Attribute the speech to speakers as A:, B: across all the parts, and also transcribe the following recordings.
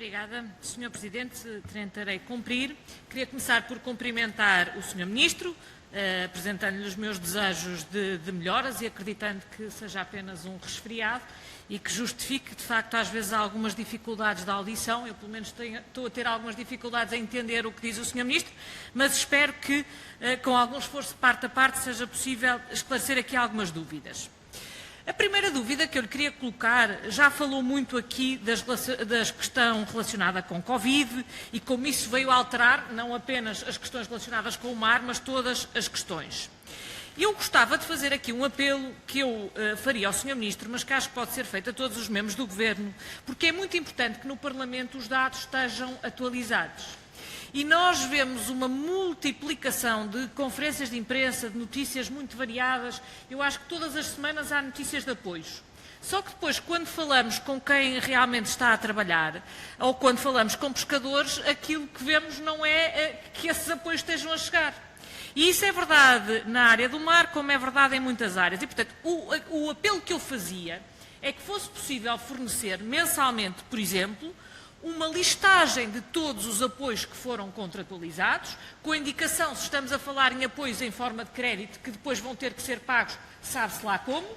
A: Obrigada, Sr. Presidente. Tentarei cumprir. Queria começar por cumprimentar o Sr. Ministro, apresentando-lhe os meus desejos de melhoras e acreditando que seja apenas um resfriado e que justifique, de facto, às vezes algumas dificuldades da audição. Eu, pelo menos, estou a ter algumas dificuldades a entender o que diz o Sr. Ministro, mas espero que, com algum esforço de parte a parte, seja possível esclarecer aqui algumas dúvidas. A primeira dúvida que eu lhe queria colocar, já falou muito aqui da questão relacionada com Covid e como isso veio alterar não apenas as questões relacionadas com o mar, mas todas as questões. Eu gostava de fazer aqui um apelo que eu faria ao Sr. Ministro, mas que acho que pode ser feito a todos os membros do Governo, porque é muito importante que no Parlamento os dados estejam atualizados. E nós vemos uma multiplicação de conferências de imprensa, de notícias muito variadas. Eu acho que todas as semanas há notícias de apoios. Só que depois, quando falamos com quem realmente está a trabalhar, ou quando falamos com pescadores, aquilo que vemos não é que esses apoios estejam a chegar. E isso é verdade na área do mar, como é verdade em muitas áreas. E, portanto, o apelo que eu fazia é que fosse possível fornecer mensalmente, por exemplo, uma listagem de todos os apoios que foram contratualizados, com a indicação, se estamos a falar em apoios em forma de crédito, que depois vão ter que ser pagos, sabe-se lá como,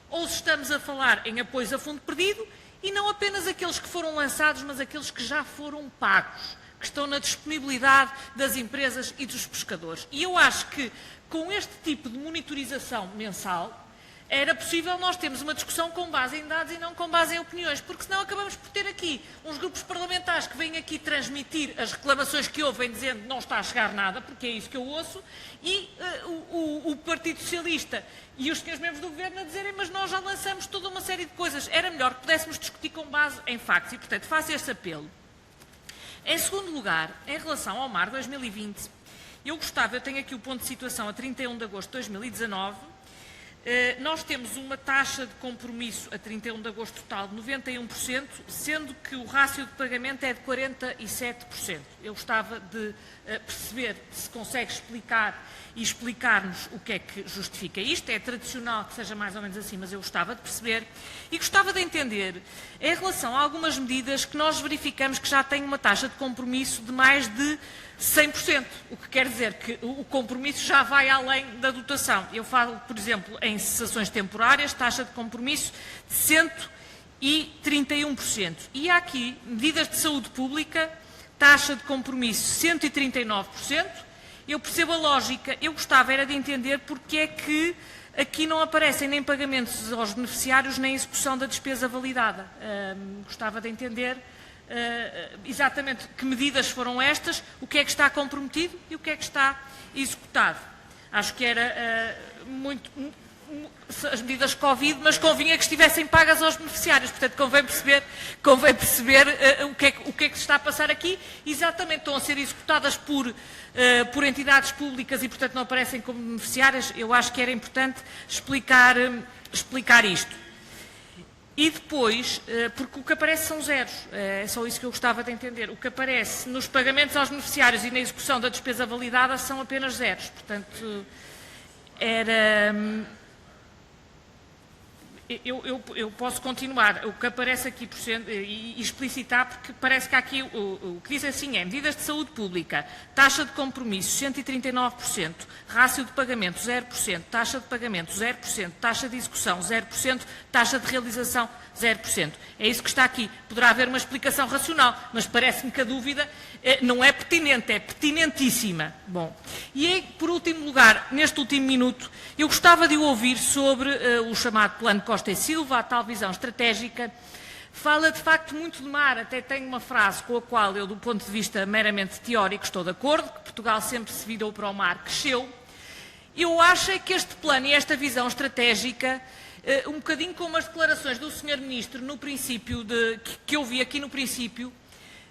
A: ou se estamos a falar em apoios a fundo perdido, e não apenas aqueles que foram lançados, mas aqueles que já foram pagos, que estão na disponibilidade das empresas e dos pescadores. E eu acho que, com este tipo de monitorização mensal, era possível nós termos uma discussão com base em dados e não com base em opiniões, porque senão acabamos por ter aqui uns grupos parlamentares que vêm aqui transmitir as reclamações que ouvem dizendo que não está a chegar nada, porque é isso que eu ouço, e o Partido Socialista e os senhores membros do Governo a dizerem mas nós já lançamos toda uma série de coisas. Era melhor que pudéssemos discutir com base em factos e, portanto, faço este apelo. Em segundo lugar, em relação ao mar 2020, eu tenho aqui o ponto de situação a 31 de agosto de 2019, nós temos uma taxa de compromisso a 31 de agosto total de 91%, sendo que o rácio de pagamento é de 47%. Eu gostava de perceber se consegue explicar e explicar-nos o que é que justifica isto. É tradicional que seja mais ou menos assim, mas eu gostava de perceber e gostava de entender em relação a algumas medidas que nós verificamos que já têm uma taxa de compromisso de mais de 100%, o que quer dizer que o compromisso já vai além da dotação. Eu falo, por exemplo, em cessações temporárias, taxa de compromisso de 131%. E há aqui medidas de saúde pública, taxa de compromisso 139%. Eu percebo a lógica, eu gostava era de entender porque é que aqui não aparecem nem pagamentos aos beneficiários nem execução da despesa validada. Gostava de entender exatamente que medidas foram estas, o que é que está comprometido e o que é que está executado. Acho que era as medidas Covid, mas convinha que estivessem pagas aos beneficiários. Portanto, convém perceber o que é que se está a passar aqui. Exatamente, estão a ser executadas por entidades públicas e, portanto, não aparecem como beneficiárias. Eu acho que era importante explicar isto. E depois, porque o que aparece são zeros, é só isso que eu gostava de entender. O que aparece nos pagamentos aos beneficiários e na execução da despesa validada são apenas zeros. Portanto, eu posso continuar. O que aparece aqui e explicitar, porque parece que há aqui o que diz assim é medidas de saúde pública, taxa de compromisso 139%, rácio de pagamento 0%, taxa de pagamento 0%, taxa de execução 0%, taxa de realização 0%. É isso que está aqui. Poderá haver uma explicação racional, mas parece-me que a dúvida não é pertinente, é pertinentíssima. Bom, e por último lugar, neste último minuto, eu gostava de o ouvir sobre o chamado Plano Costa e Silva, a tal visão estratégica. Fala de facto muito de mar, até tem uma frase com a qual eu, do ponto de vista meramente teórico, estou de acordo, que Portugal sempre se virou para o mar, cresceu. Eu acho que este plano e esta visão estratégica, um bocadinho como as declarações do Sr. Ministro no princípio, que eu vi aqui no princípio,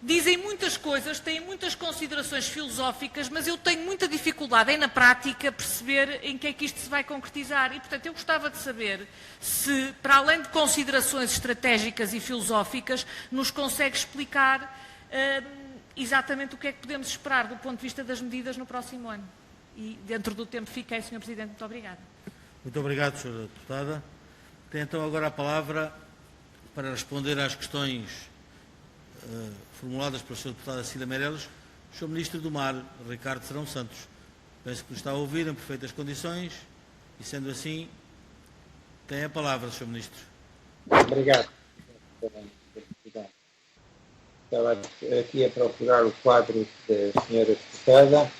A: dizem muitas coisas, têm muitas considerações filosóficas, mas eu tenho muita dificuldade em, na prática, perceber em que é que isto se vai concretizar. E, portanto, eu gostava de saber se, para além de considerações estratégicas e filosóficas, nos consegue explicar exatamente o que é que podemos esperar do ponto de vista das medidas no próximo ano. E, dentro do tempo, fiquei, Sr. Presidente. Muito obrigada.
B: Muito obrigado, Sra. Deputada. Tem então agora a palavra para responder às questões formuladas pela Sra. Deputada Cida Meireles, Sr. Ministro do Mar, Ricardo Serão Santos. Penso que nos está a ouvir em perfeitas condições e, sendo assim, tem a palavra, Sr. Ministro.
C: Obrigado. Estava aqui a procurar o quadro da Sra. Deputada.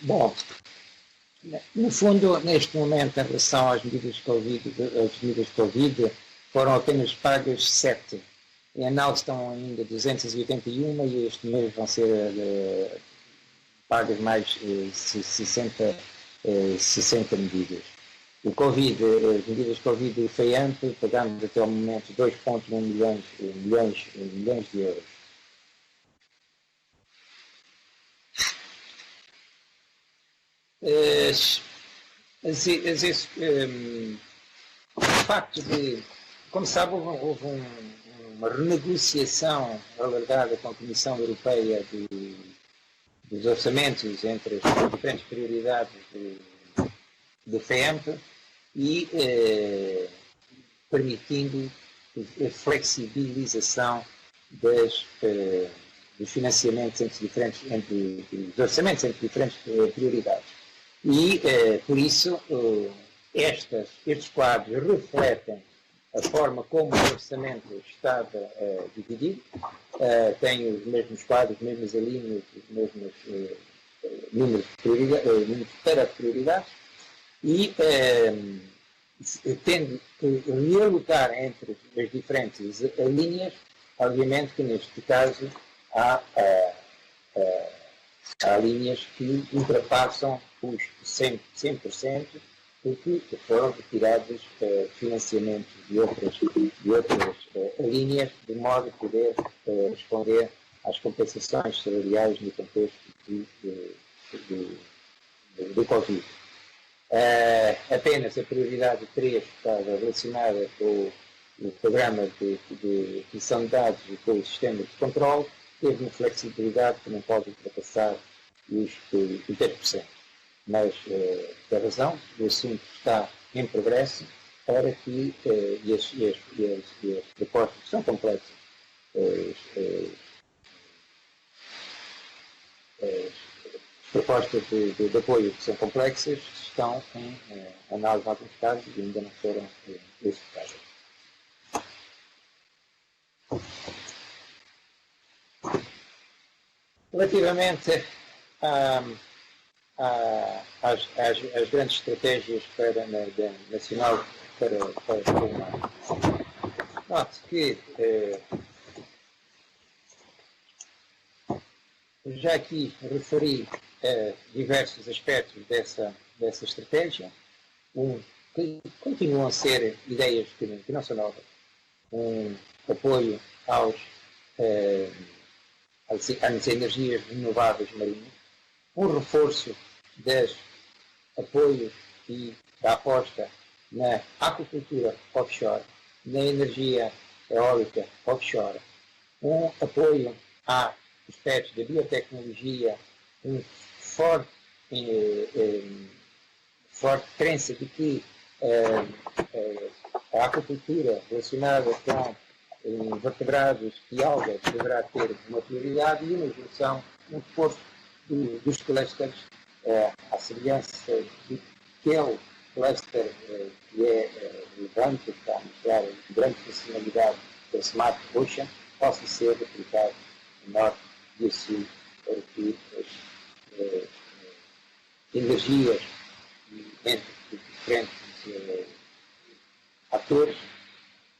C: Bom, no fundo, neste momento, em relação às medidas Covid, foram apenas pagas 7. Em análise estão ainda 281 e este mês vão ser pagas mais 60 medidas. O Covid, as medidas Covid e FEAMP, pagámos até ao momento 2,1 milhões de euros. O facto de, como sabe, houve uma renegociação alargada com a Comissão Europeia dos orçamentos entre as diferentes prioridades do FEAMP e permitindo a flexibilização dos financiamentos dos orçamentos entre diferentes prioridades. E, por isso, estes quadros refletem a forma como o orçamento estava dividido, tem os mesmos quadros, as mesmas alíneas, os mesmos números para prioridades, e tendo que realocar entre as diferentes linhas, obviamente que neste caso há linhas que ultrapassam os 100%, porque foram retirados financiamentos de outras linhas, de modo a poder responder às compensações salariais no contexto do Covid. Apenas a prioridade 3 estava relacionada com o programa de aquisição de dados e com o sistema de controle, teve uma flexibilidade que não pode ultrapassar os 10%. Mas, por razão, o assunto está em progresso para que as propostas que são complexas, as propostas de apoio que são complexas, estão em análise em alguns casos e ainda não foram executadas. Relativamente às grandes estratégias nacional para o mar. Note que já aqui referi diversos aspectos dessa estratégia, que continuam a ser ideias que não são novas. Um apoio às energias renováveis marinhas, um reforço dos apoios e da aposta na aquacultura offshore, na energia eólica offshore, um apoio a aspectos da biotecnologia, forte crença de que a aquacultura relacionada com invertebrados e algas deverá ter uma prioridade e uma evolução, um reforço dos clusters, à semelhança daquele cluster que é relevante, que está a mostrar grande funcionalidade da Smart Ocean, possa ser replicado no norte e no sul, para que as energias entre os diferentes atores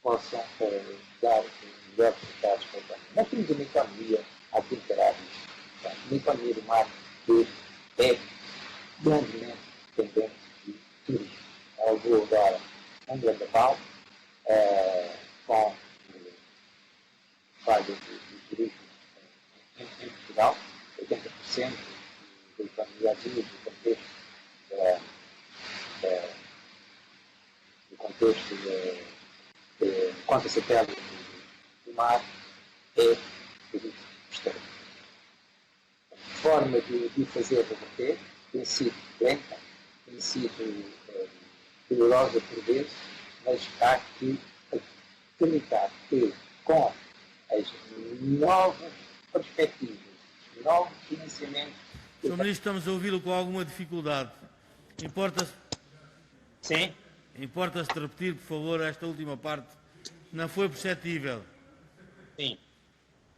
C: possam dar melhores resultados para o plano. Nós temos uma economia a alterar isto. Uma economia do mar que é grandemente dependente de turismo. Eu vou agora um vendaval com vagas de turismo em Portugal, 80% da economia ativa do contexto de conta satélite do mar é turismo externo. forma de fazer reverter tem sido lenta, tem sido dolorosa por vezes, mas há que acreditar que com as novas perspectivas, novos financiamentos...
B: Sr. Ministro, estamos a ouvi-lo com alguma dificuldade.
C: Sim.
B: Importa-se de repetir, por favor, esta última parte. Não foi perceptível.
C: Sim.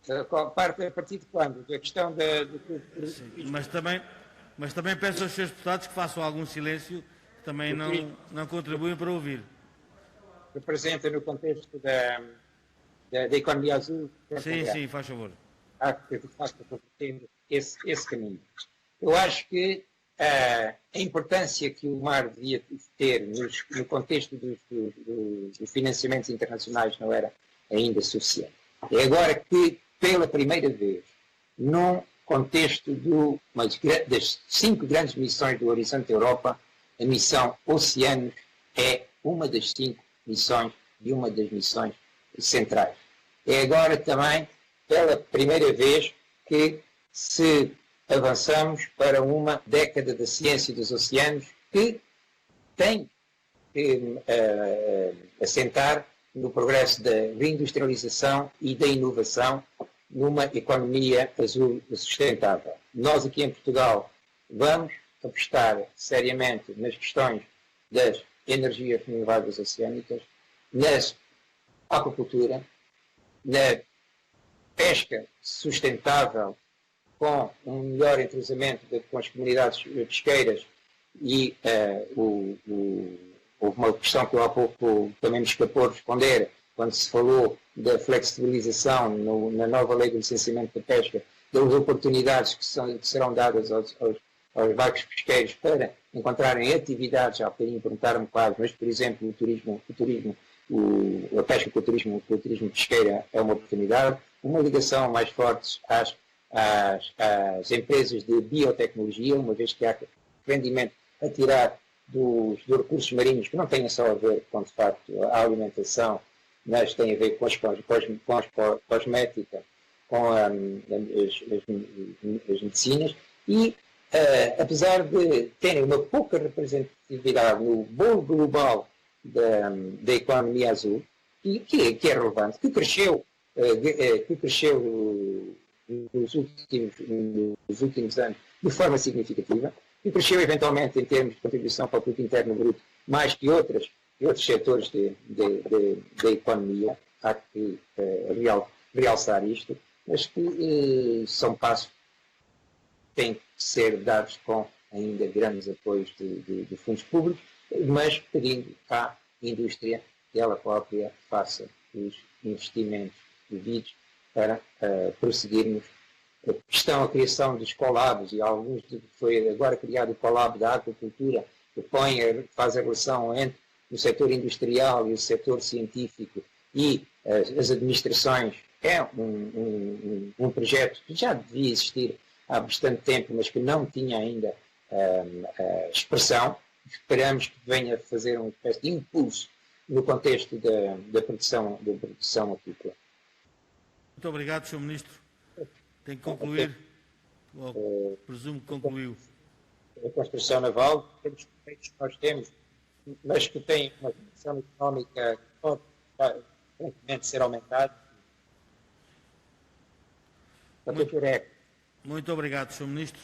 C: A partir de quando? Da questão
B: Sim, mas também peço aos seus deputados que façam algum silêncio, que também não contribuem para ouvir.
C: Representa no contexto da economia azul.
B: Sim, faz favor.
C: Há que, de facto, reverter esse caminho. Eu acho que a importância que o mar devia ter no contexto dos financiamentos internacionais não era ainda suficiente. É agora que, pela primeira vez, num contexto das 5 grandes missões do Horizonte Europa, a missão Oceanos é uma das 5 missões e uma das missões centrais. É agora também, pela primeira vez, que se avançamos para uma década da ciência dos oceanos que tem que assentar no progresso da reindustrialização e da inovação numa economia azul sustentável. Nós aqui em Portugal vamos apostar seriamente nas questões das energias renováveis oceânicas, na aquacultura, na pesca sustentável com um melhor entrosamento com as comunidades pesqueiras e houve uma questão que eu há pouco também me escapou responder, quando se falou da flexibilização na nova lei do licenciamento da pesca, das oportunidades que serão dadas aos barcos pesqueiros para encontrarem atividades, ao bocadinho perguntaram-me quais, mas, por exemplo, a pesca com o turismo pesqueiro é uma oportunidade, uma ligação mais forte às empresas de biotecnologia, uma vez que há rendimento a tirar dos recursos marinhos, que não têm só a ver com, de facto, a alimentação, mas tem a ver com a cosmética, com as medicinas, e apesar de terem uma pouca representatividade no bolo global da economia azul, que é relevante, que cresceu nos últimos anos de forma significativa, e cresceu eventualmente em termos de contribuição para o produto interno bruto mais que outros setores da economia. Há que realçar isto, mas que são passos que têm que ser dados com ainda grandes apoios de fundos públicos, mas pedindo à indústria que ela própria faça os investimentos devidos para prosseguirmos. Estão a criação dos collabs, e alguns foi agora criado o collab da aquacultura, que faz a relação entre o setor industrial e o setor científico e as administrações. É um projeto que já devia existir há bastante tempo, mas que não tinha ainda expressão. Esperamos que venha a fazer uma espécie de impulso no contexto da produção agrícola.
B: Muito obrigado, Sr. Ministro. Tem que concluir. Presumo que concluiu.
C: A construção naval, temos defeitos que nós temos, mas que tem uma dimensão económica que pode, francamente, ser aumentada.
B: Muito obrigado, Sr. Ministro.